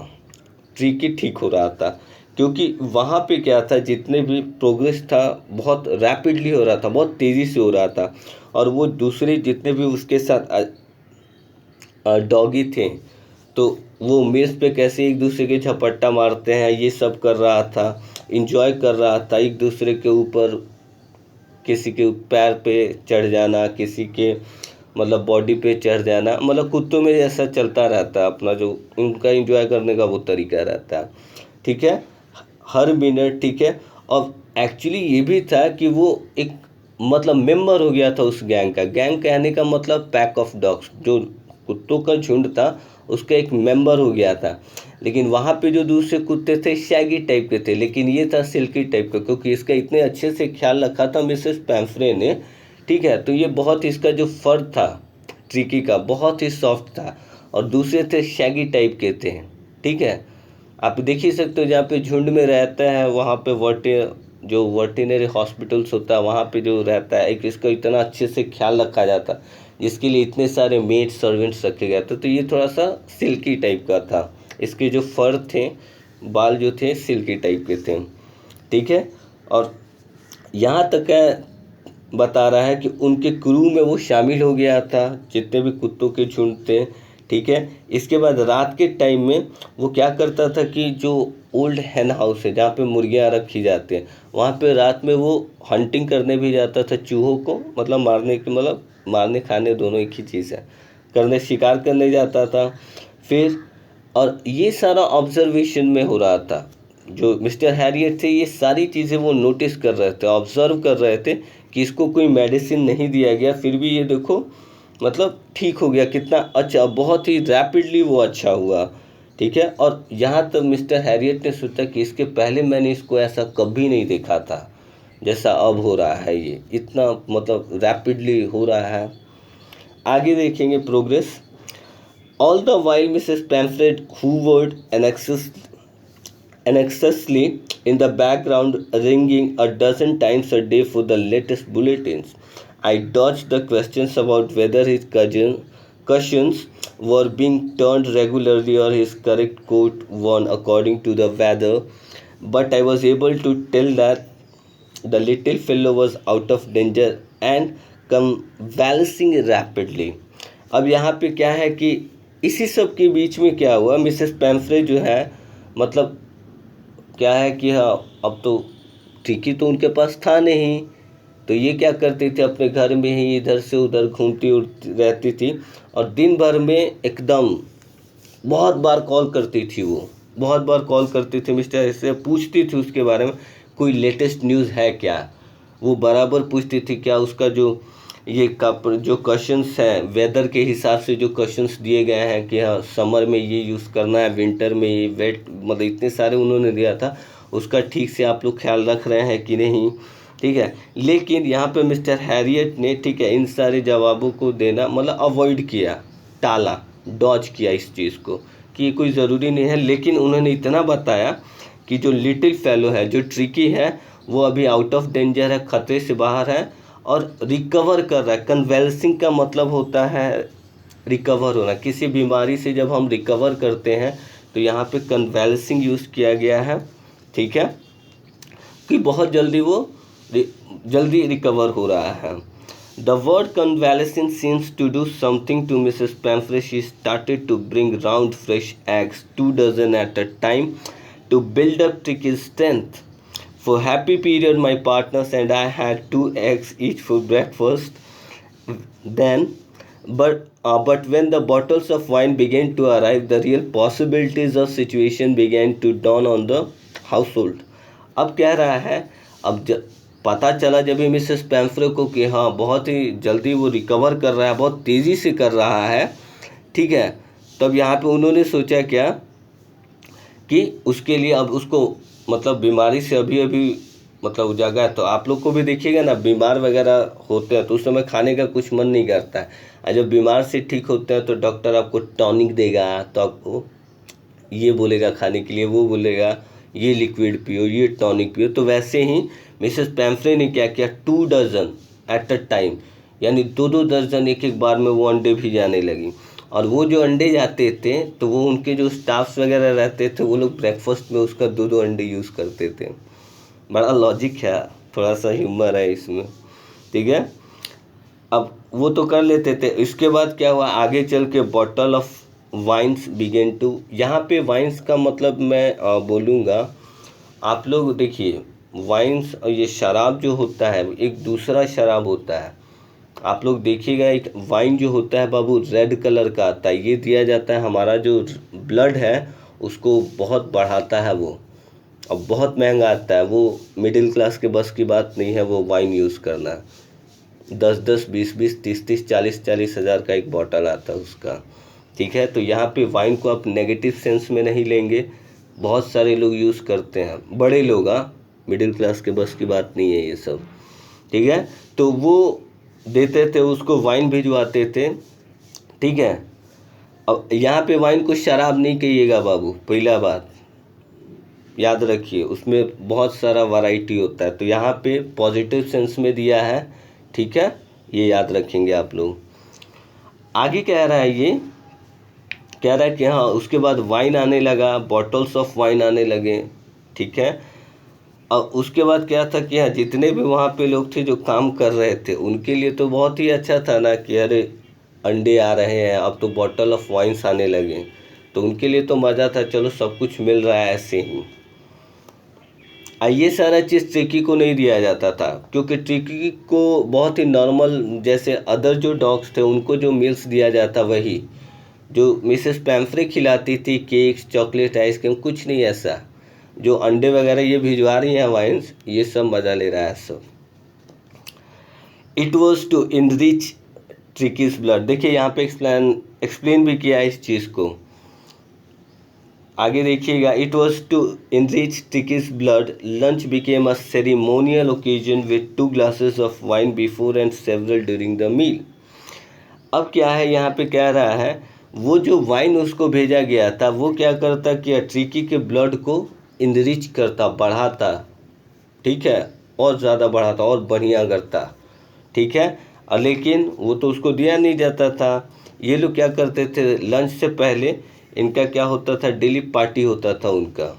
A: tricky ठीक हो रहा था, क्योंकि वहाँ पे क्या था जितने भी प्रोग्रेस था बहुत रैपिडली हो रहा था, बहुत तेज़ी से हो रहा था। और वो दूसरे जितने भी उसके साथ डॉगी थे तो वो मेज़ पे कैसे एक दूसरे के झपट्टा मारते हैं ये सब कर रहा था, इंजॉय कर रहा था, एक दूसरे के ऊपर किसी के पैर पे चढ़ जाना, किसी के मतलब बॉडी पे चढ़ जाना, मतलब कुत्तों में ऐसा चलता रहता है, अपना जो उनका एंजॉय करने का वो तरीका रहता है, ठीक है, हर मिनट, ठीक है। और एक्चुअली ये भी था कि वो एक मतलब मेंबर हो गया था उस गैंग का। गैंग कहने का मतलब पैक ऑफ डॉग्स, जो कुत्तों का झुंड था उसका एक मेंबर हो गया था। लेकिन वहाँ पे जो दूसरे कुत्ते थे शैगी टाइप के थे, लेकिन ये था सिल्की टाइप का, क्योंकि इसका इतने अच्छे से ख्याल रखा था मिसेस पैम्फ्रे ने। ठीक है, तो ये बहुत इसका जो फर था ट्रिकी का बहुत ही सॉफ्ट था, और दूसरे थे शैगी टाइप के थे। ठीक है, आप देख ही सकते हो जहाँ पे झुंड में रहता है वहाँ पे जो वर्टिनरी हॉस्पिटल्स होता है वहाँ पे जो रहता है, एक इसका इतना अच्छे से ख्याल रखा जाता जिसके लिए इतने सारे मेड सर्वेंट्स रखे गए थे। तो ये थोड़ा सा सिल्की टाइप का था, इसके जो फर थे बाल जो थे सिल्की टाइप के थे। ठीक है, और यहाँ तक है बता रहा है कि उनके क्रू में वो शामिल हो गया था जितने भी कुत्तों के झुंड थे। ठीक है, इसके बाद रात के टाइम में वो क्या करता था कि जो ओल्ड हैन हाउस है जहाँ पे मुर्गियाँ रखी जाती हैं वहाँ पे रात में वो हंटिंग करने भी जाता था चूहों को, मतलब मारने खाने दोनों एक ही चीज़ है, करने शिकार करने जाता था। फिर और ये सारा ऑब्जर्वेशन में हो रहा था, जो मिस्टर हैरियट थे ये सारी चीज़ें वो नोटिस कर रहे थे, ऑब्जर्व कर रहे थे कि इसको कोई मेडिसिन नहीं दिया गया फिर भी ये देखो मतलब ठीक हो गया, कितना अच्छा, बहुत ही रैपिडली वो अच्छा हुआ। ठीक है, और यहाँ तक मिस्टर हैरियट ने सोचा कि इसके पहले मैंने इसको ऐसा कभी नहीं देखा था जैसा अब हो रहा है, ये इतना मतलब रैपिडली हो रहा है। आगे देखेंगे progress. All the while Mrs Pumphrey hovered anxiously in the background, ringing a dozen times a day for the latest bulletins. I dodged the questions about whether his cushions were being turned regularly or his correct coat worn according to the weather, but I was able to tell that the little fellow was out of danger and convalescing rapidly. अब यहाँ पे क्या है कि इसी सब के बीच में क्या हुआ, मिसेस पैम्फ्रे जो है मतलब क्या है कि हाँ अब तो ट्रिकी तो उनके पास था नहीं, तो ये क्या करती थी अपने घर में ही इधर से उधर घूमती रहती थी, और दिन भर में एकदम बहुत बार कॉल करती थी, वो बहुत बार कॉल करती थी मिस्टर से पूछती थी उसके बारे में कोई लेटेस्ट न्यूज़ है क्या, वो बराबर पूछती थी क्या उसका जो क्वेश्चंस हैं वेदर के हिसाब से जो क्वेश्चंस दिए गए हैं कि हाँ समर में ये यूज़ करना है, विंटर में ये वेट, मतलब इतने सारे उन्होंने दिया था, उसका ठीक से आप लोग ख्याल रख रहे हैं कि नहीं। ठीक है, लेकिन यहाँ पे मिस्टर हैरियट ने ठीक है इन सारे जवाबों को देना मतलब अवॉइड किया, टाला, डॉज किया इस चीज़ को कि ये कोई ज़रूरी नहीं है। लेकिन उन्होंने इतना बताया कि जो लिटिल फेलो है, जो ट्रिकी है, वो अभी आउट ऑफ डेंजर है, ख़तरे से बाहर है और रिकवर कर रहा है। कन्वेल्सिंग का मतलब होता है रिकवर होना, किसी बीमारी से जब हम रिकवर करते हैं तो यहाँ पे कन्वेल्सिंग यूज़ किया गया है। ठीक है, कि बहुत जल्दी रिकवर हो रहा है। The word convalescent seems to do something to Mrs. Pamphret. She started to bring round fresh eggs, 2 dozen at a time, to build up Tricky's strength. For happy period, my partners and I had 2 eggs each for breakfast. Then, but when the bottles of wine began to arrive, the real possibilities of situation began to dawn on the household. अब कह रहा है, पता चला जब भी Mrs पैम्फ्रे को कि हाँ बहुत ही जल्दी वो रिकवर कर रहा है, बहुत तेज़ी से कर रहा है। ठीक है, तब यहाँ पे उन्होंने सोचा क्या कि उसके लिए अब उसको मतलब बीमारी से अभी मतलब उजागा है, तो आप लोग को भी देखिएगा ना, बीमार वगैरह होते हैं तो उस समय खाने का कुछ मन नहीं करता है, और जब बीमार से ठीक होते हैं तो डॉक्टर आपको टॉनिक देगा, तो आपको ये बोलेगा खाने के लिए, वो बोलेगा ये लिक्विड पियो, ये टॉनिक पियो। तो वैसे ही मिसेस पैम्फ्रे ने क्या किया, 2 डजन एट अ टाइम, यानी 2 दर्जन एक बार में वो अंडे भी जाने लगी। और वो जो अंडे जाते थे तो वो उनके जो स्टाफ्स वगैरह रहते थे वो लोग ब्रेकफास्ट में उसका 2 अंडे यूज़ करते थे। बड़ा लॉजिक है, थोड़ा सा ह्यूमर है इसमें। ठीक है, अब वो तो कर लेते थे। इसके बाद क्या हुआ, आगे चल के bottle of wines began to, यहाँ पे वाइन्स का मतलब मैं बोलूँगा, आप लोग देखिए वाइन्स और ये शराब जो होता है एक दूसरा शराब होता है। आप लोग देखिएगा एक वाइन जो होता है बाबू रेड कलर का आता है, ये दिया जाता है, हमारा जो ब्लड है उसको बहुत बढ़ाता है वो, अब बहुत महंगा आता है वो, मिडिल क्लास के बस की बात नहीं है वो वाइन यूज़ करना। 10-10, 20-20, 30-30, 40-40 हज़ार का एक बॉटल आता है उसका। ठीक है, तो यहाँ पे वाइन को आप नेगेटिव सेंस में नहीं लेंगे, बहुत सारे लोग यूज़ करते हैं, बड़े लोग, मिडिल क्लास के बस की बात नहीं है ये सब। ठीक है, तो वो देते थे उसको, वाइन भिजवाते थे। ठीक है, अब यहाँ पे वाइन को शराब नहीं कहिएगा बाबू, पहला बात याद रखिए, उसमें बहुत सारा वैरायटी होता है, तो यहाँ पे पॉजिटिव सेंस में दिया है। ठीक है, ये याद रखेंगे आप लोग। आगे कह रहा है, ये कह रहा है कि हाँ उसके बाद वाइन आने लगा, बॉटल्स ऑफ वाइन आने लगे। ठीक है, और उसके बाद क्या था कि हाँ जितने भी वहाँ पे लोग थे जो काम कर रहे थे उनके लिए तो बहुत ही अच्छा था ना कि अरे अंडे आ रहे हैं, अब तो बॉटल ऑफ वाइन्स आने लगे, तो उनके लिए तो मज़ा था, चलो सब कुछ मिल रहा है ऐसे ही। ये सारा चीज़ ट्रिकी को नहीं दिया जाता था, क्योंकि ट्रिकी को बहुत ही नॉर्मल, जैसे अदर जो डॉग्स थे उनको जो मील्स दिया जाता वही जो मिसेस पैम्फ्रे खिलाती थी, केक्स, चॉकलेट, आइसक्रीम, कुछ नहीं ऐसा। जो अंडे वगैरह ये भिजवा रही हैं वाइन्स, ये सब मज़ा ले रहा है सब। It was to enrich Tricky's blood. देखिए यहाँ पे एक्सप्लेन भी किया है इस चीज़ को, आगे देखिएगा। It was to enrich Tricky's blood, lunch became a ceremonial occasion with 2 glasses of wine before and several during the meal. अब क्या है यहाँ पे कह रहा है, वो जो वाइन उसको भेजा गया था वो क्या करता कि ट्रिकी के ब्लड को इनरिच करता, बढ़ाता। ठीक है, और ज़्यादा बढ़ाता और बढ़िया करता। ठीक है, और लेकिन वो तो उसको दिया नहीं जाता था। ये लोग क्या करते थे, लंच से पहले इनका क्या होता था, डेली पार्टी होता था उनका।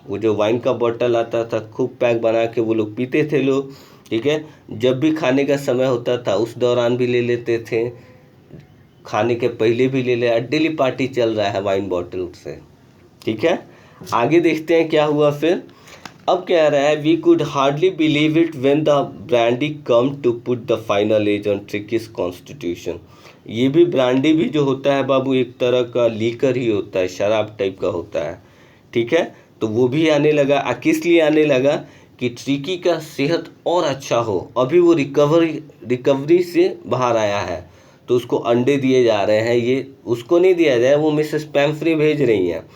A: वो जो वाइन का बोतल आता था खूब पैक बना के वो लोग पीते थे लोग। ठीक है, जब भी खाने का समय होता था उस दौरान भी ले लेते थे, खाने के पहले भी ले लिया, डेली पार्टी चल रहा है वाइन बॉटल से। ठीक है, आगे देखते हैं क्या हुआ फिर। अब कह रहा है, we could hardly believe it when the brandy come to put the final edge on Tricky's constitution. ये भी ब्रांडी भी जो होता है बाबू एक तरह का लीकर ही होता है, शराब टाइप का होता है। ठीक है, तो वो भी आने लगा। किस लिए आने लगा कि ट्रिकी का सेहत और अच्छा हो, अभी वो रिकवरी से बाहर आया है, तो उसको अंडे दिए जा रहे हैं, ये उसको नहीं दिया जाए, वो मिसेस पैम्फ्रे भेज रही हैं।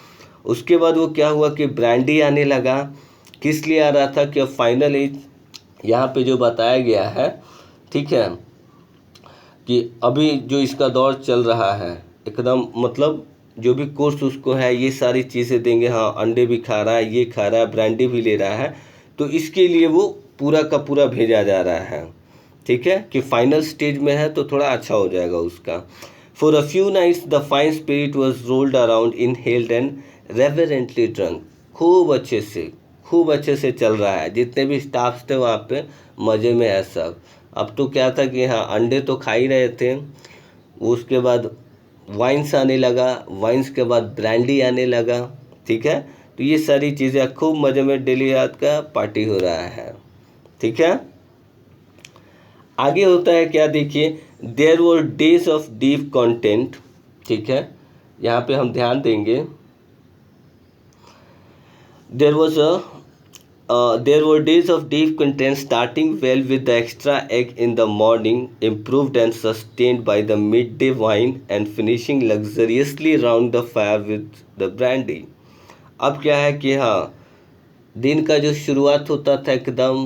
A: उसके बाद वो क्या हुआ कि ब्रांडी आने लगा। किस लिए आ रहा था कि फाइनल एज यहाँ पे जो बताया गया है, ठीक है, कि अभी जो इसका दौर चल रहा है एकदम, मतलब जो भी कोर्स उसको है ये सारी चीज़ें देंगे। हाँ अंडे भी खा रहा है, ये खा रहा है, ब्रांडी भी ले रहा है, तो इसके लिए वो पूरा का पूरा भेजा जा रहा है। ठीक है, कि फाइनल स्टेज में है तो थोड़ा अच्छा हो जाएगा उसका। For a few nights the fine spirit was rolled around, inhaled and reverently drunk. खूब अच्छे से चल रहा है, जितने भी स्टाफ्स थे वहाँ पे मज़े में है सब। अब तो क्या था कि हाँ अंडे तो खा ही रहे थे, उसके बाद वाइन्स आने लगा, वाइन्स के बाद ब्रांडी आने लगा। ठीक है, तो ये सारी चीज़ें खूब मज़े में डेली रात का पार्टी हो रहा है। ठीक है, आगे होता है क्या देखिए, there were days of deep content. ठीक है, यहाँ पे हम ध्यान देंगे, there were days of deep content, starting well with the extra egg in the morning, improved and sustained by the midday wine, and finishing luxuriously round the fire with the brandy। अब क्या है कि हाँ दिन का जो शुरुआत होता था एकदम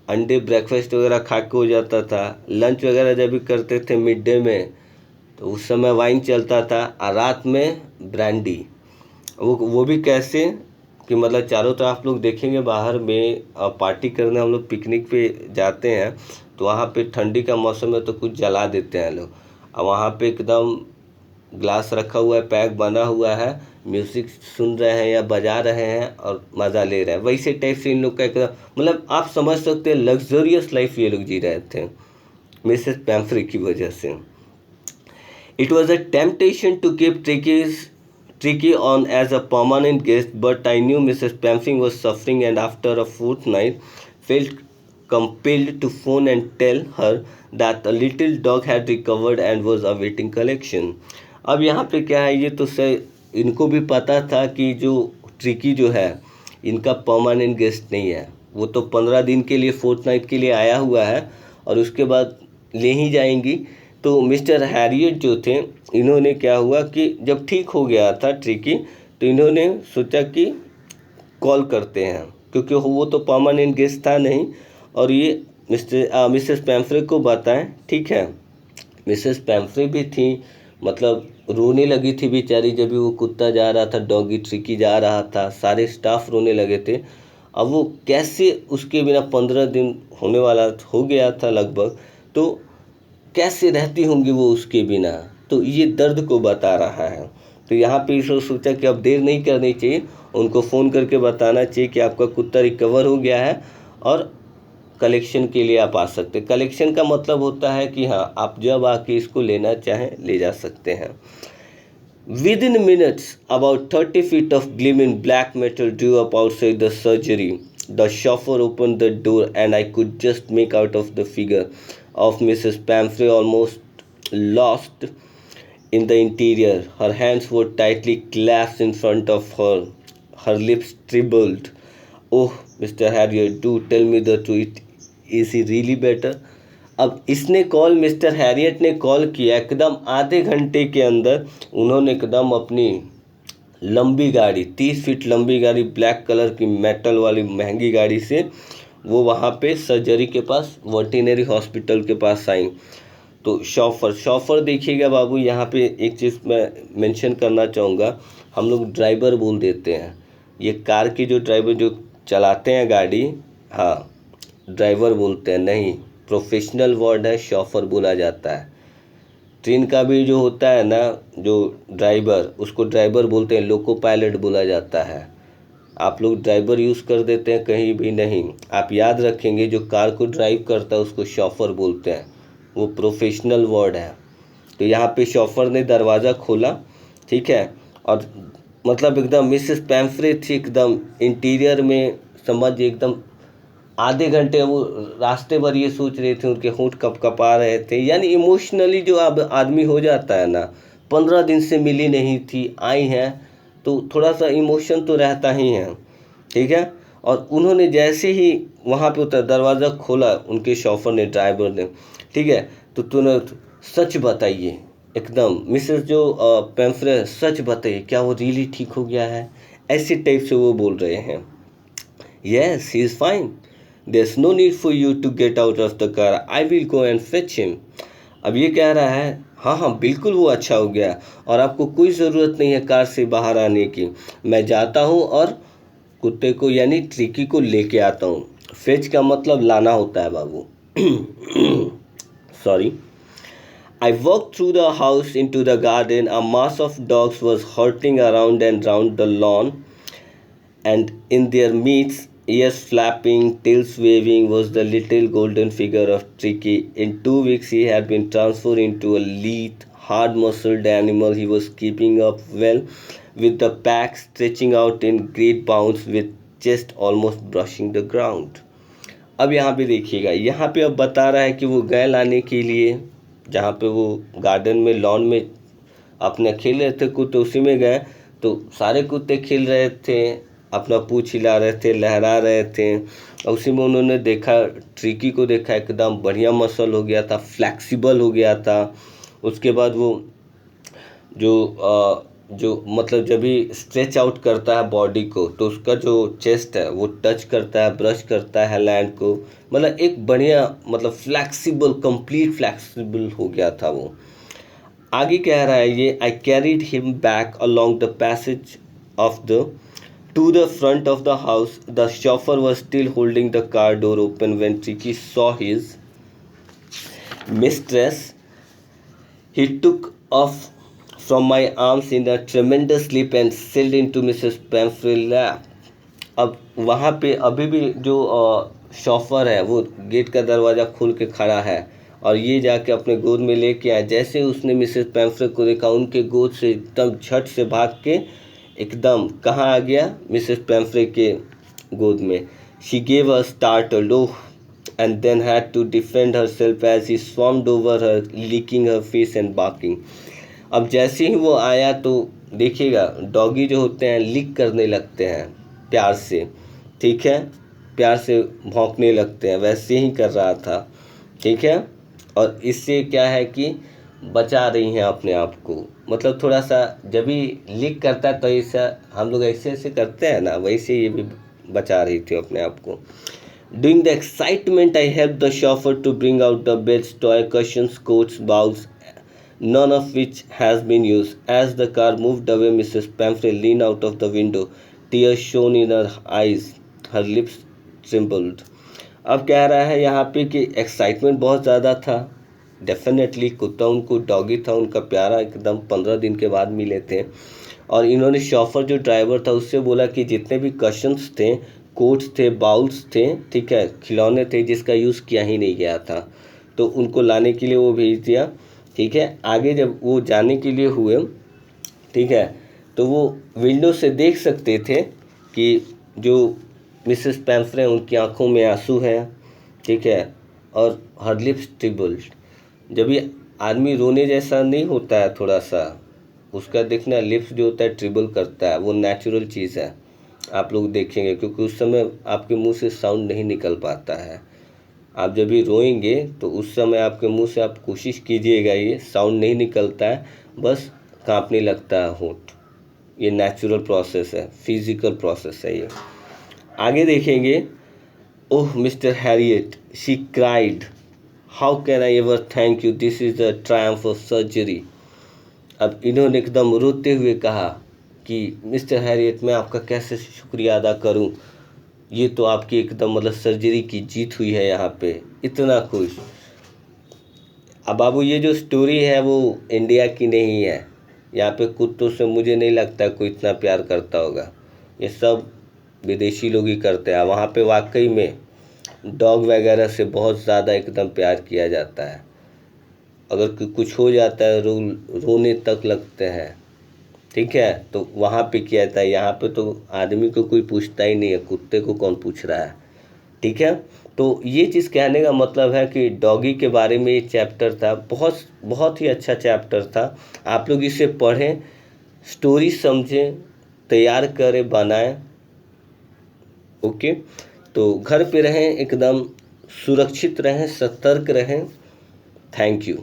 A: अंडे ब्रेकफास्ट वगैरह खा के हो जाता था, लंच वगैरह जब भी करते थे मिड डे में तो उस समय वाइन चलता था, और रात में ब्रांडी। वो भी कैसे कि मतलब चारों तरफ आप लोग देखेंगे बाहर में पार्टी करने हम लोग पिकनिक पे जाते हैं, तो वहाँ पे ठंडी का मौसम है तो कुछ जला देते हैं लोग, और वहाँ पे एकदम ग्लास रखा हुआ है, पैक बना हुआ है, म्यूज़िक सुन रहे हैं या बजा रहे हैं और मज़ा ले रहे हैं। वैसे टाइप से इन लोग का एकदम मतलब आप समझ सकते हैं लग्जरियस लाइफ ये लोग जी रहे थे मिसेस पैम्फ्रे की वजह से। It was a temptation to keep Tricky on as a permanent guest, but I knew Mrs. Pamphing was suffering, and after a fortnight, felt compelled to phone and tell her that the little dog had recovered and was awaiting collection। अब यहाँ पे क्या है, ये तो sir इनको भी पता था कि जो ट्रिकी जो है इनका परमानेंट गेस्ट नहीं है, वो तो 15 दिन के लिए, फोर्टनाइट के लिए आया हुआ है, और उसके बाद ले ही जाएंगी। तो मिस्टर हैरियट जो थे, इन्होंने क्या हुआ कि जब ठीक हो गया था ट्रिकी, तो इन्होंने सोचा कि कॉल करते हैं, क्योंकि वो तो परमानेंट गेस्ट था नहीं, और ये मिसेस पैम्फ्रे को बताएं। ठीक है, मिसेस पैम्फ्रे भी थी, मतलब रोने लगी थी बेचारी जब भी वो कुत्ता जा रहा था, डॉगी ट्रिकी जा रहा था, सारे स्टाफ रोने लगे थे। अब वो कैसे उसके बिना 15 दिन होने वाला हो गया था लगभग, तो कैसे रहती होंगी वो उसके बिना, तो ये दर्द को बता रहा है। तो यहाँ पे इसने सोचा कि अब देर नहीं करनी चाहिए, उनको फ़ोन करके बताना चाहिए कि आपका कुत्ता रिकवर हो गया है और कलेक्शन के लिए आप आ सकते हैं। कलेक्शन का मतलब होता है कि हाँ, आप जब आके इसको लेना चाहें ले जा सकते हैं। Within minutes, about 30 feet of gleaming black metal drew up outside the surgery. The chauffeur opened the door, and I could just make out of the figure of Mrs. Pamphlet, almost lost in the interior. Her hands were tightly clasped in front of her. Her lips trembled. Oh, Mr. Harriet, do tell me the truth. Is he really better? अब इसने call, mister Harriet ने call किया एकदम आधे घंटे के अंदर। उन्होंने एकदम अपनी लंबी गाड़ी, 30 फीट लंबी गाड़ी, ब्लैक कलर की मेटल वाली महंगी गाड़ी से वो वहाँ पे सर्जरी के पास, वर्टिनरी हॉस्पिटल के पास आई। तो शॉफर देखिएगा बाबू, यहाँ पे एक चीज़ मैं मेंशन करना चाहूँगा, हम लोग ड्राइवर बोल देते हैं, ये कार के जो ड्राइवर जो चलाते हैं गाड़ी, हाँ ड्राइवर बोलते हैं, नहीं, प्रोफेशनल वर्ड है, शॉफर बोला जाता है। ट्रेन का भी जो होता है ना, जो ड्राइवर, उसको ड्राइवर बोलते हैं, लोको पायलट बोला जाता है। आप लोग ड्राइवर यूज़ कर देते हैं, कहीं भी नहीं। आप याद रखेंगे, जो कार को ड्राइव करता है उसको शॉफर बोलते हैं, वो प्रोफेशनल वर्ड है। तो यहाँ पे शॉफर ने दरवाज़ा खोला, ठीक है, और मतलब एकदम मिसेस पैम्फ्रे थी एकदम इंटीरियर में, समझ एकदम आधे घंटे वो रास्ते भर ये सोच रहे थे, उनके होंठ कपकपा रहे थे। यानी इमोशनली जो अब आदमी हो जाता है ना, 15 दिन से मिली नहीं थी, आई हैं, तो थोड़ा सा इमोशन तो रहता ही है, ठीक है। और उन्होंने जैसे ही वहाँ पे उतर, दरवाज़ा खोला उनके शॉफर ने, ड्राइवर ने, ठीक है, तो तुरंत सच बताइए, एकदम मिसेस जो पैम्फ्रे, सच बताइए क्या वो रियली ठीक हो गया है, ऐसे टाइप से वो बोल रहे हैं। Yes, he is fine, there's no need for you to get out of the car, I will go and fetch him. अब ये कह रहा है, हाँ बिल्कुल वो अच्छा हो गया और आपको कोई ज़रूरत नहीं है कार से बाहर आने की, मैं जाता हूँ और कुत्ते को यानी ट्रिकी को लेके आता हूँ। फेच का मतलब लाना होता है बाबू। Sorry. I walked through the house into the garden. A mass of dogs was hurtling around and round the lawn, and in their midst, ears flapping, tails waving, was the little golden figure of Tricky. In 2 weeks, he had been transformed into a lithe, hard-muscled animal. He was keeping up well with the pack, stretching out in great bounds, with chest almost brushing the ground. अब यहाँ पे देखिएगा, यहाँ पे अब बता रहा है कि वो गए लाने के लिए, जहाँ पे वो गार्डन में, लॉन में अपने खेल रहे थे कुत्ते, उसी में गए तो सारे कुत्ते खेल रहे थे, अपना पूँछ हिला रहे थे, लहरा रहे थे, और उसी में उन्होंने देखा, ट्रिकी को देखा, एकदम बढ़िया मसल हो गया था, फ्लैक्सिबल हो गया था। उसके बाद वो जो मतलब जब भी स्ट्रेच आउट करता है बॉडी को, तो उसका जो चेस्ट है वो टच करता है, ब्रश करता है लैंड को, मतलब एक बढ़िया, मतलब फ्लैक्सिबल, कंप्लीट फ्लैक्सिबल हो गया था वो। आगे कह रहा है ये, आई carried him back along the passage of the to the front of the house. The chauffeur was still holding the car door open when Tricky saw his mistress. He took off from my arms in a tremendous leap and sailed into Mrs. Pamphret's lap. अब वहाँ पे अभी भी जो chauffeur है वो gate का दरवाज़ा खोल के खड़ा है और ये जाके अपने गोद में लेके आया। जैसे उसने मिसेस पैम्फ्रेट को देखा, उनके गोद से एकदम झट से भाग के एकदम कहाँ आ गया, मिसेस पैम्फ्रेट के गोद में। She gave a startled oh and then had to defend herself as he swarmed over her, licking her face and barking. अब जैसे ही वो आया तो देखिएगा, डॉगी जो होते हैं लिक करने लगते हैं प्यार से, ठीक है, प्यार से भौंकने लगते हैं, वैसे ही कर रहा था, ठीक है। और इससे क्या है कि बचा रही हैं अपने आप को। मतलब थोड़ा सा जब भी लीक करता है तो ऐसा हम लोग ऐसे ऐसे करते हैं ना, वैसे ये भी बचा रही थी अपने आप को। During the excitement, I helped the chauffeur to bring out the beds, toy cushions, coats, bowls, none of which has been used. As the car moved away, Mrs. Pamphlet leaned out of the window. Tears shone in her eyes. Her lips trembled. अब कह रहा है यहाँ पे कि excitement बहुत ज़्यादा था। डेफिनेटली कुत्ता उनको डॉगी था, उनका प्यारा, एकदम 15 दिन के बाद मिले थे। और इन्होंने शॉफर जो ड्राइवर था उससे बोला कि जितने भी कशंस थे, कोट्स थे, बाउल्स थे, ठीक है, खिलौने थे जिसका यूज़ किया ही नहीं गया था, तो उनको लाने के लिए वो भेज दिया। ठीक है, आगे जब वो जाने के लिए हुए, ठीक है, तो वो विंडो से देख सकते थे कि जो मिसेस पैम्फ्रे उनकी आंखों में आंसू हैं, ठीक है, और हर लिप्स ट्रिबल्ड। जब ये आदमी रोने जैसा नहीं होता है, थोड़ा सा उसका देखना लिप्स जो होता है ट्रिबल करता है, वो नेचुरल चीज़ है, आप लोग देखेंगे, क्योंकि उस समय आपके मुंह से साउंड नहीं निकल पाता है। आप जब भी रोएंगे तो उस समय आपके मुंह से आप कोशिश कीजिएगा, ये साउंड नहीं निकलता है, बस कांपने लगता है होंठ। ये नेचुरल प्रोसेस है, फिजिकल प्रोसेस है ये। आगे देखेंगे, oh Mr Herriot, she cried, how can I ever thank you, this is the triumph of surgery. अब इन्होंने एकदम रोते हुए कहा कि मिस्टर हैरियट, मैं आपका कैसे शुक्रिया अदा करूं, ये तो आपकी एकदम मतलब सर्जरी की जीत हुई है यहाँ पे, इतना खुश। अब बाबू ये जो स्टोरी है वो इंडिया की नहीं है, यहाँ पे कुत्तों से मुझे नहीं लगता कोई इतना प्यार करता होगा, ये सब विदेशी लोग ही करते हैं। वहाँ पे वाकई में डॉग वगैरह से बहुत ज़्यादा एकदम प्यार किया जाता है, अगर कुछ हो जाता है रोने तक लगते हैं, ठीक है, तो वहाँ पे किया जाता है। यहाँ पे तो आदमी को कोई पूछता ही नहीं है, कुत्ते को कौन पूछ रहा है, ठीक है। तो ये चीज़ कहने का मतलब है कि डॉगी के बारे में ये चैप्टर था, बहुत बहुत ही अच्छा चैप्टर था। आप लोग इसे पढ़ें, स्टोरी समझें, तैयार करें, बनाएं, ओके। तो घर पे रहें, एकदम सुरक्षित रहें, सतर्क रहें। Thank you.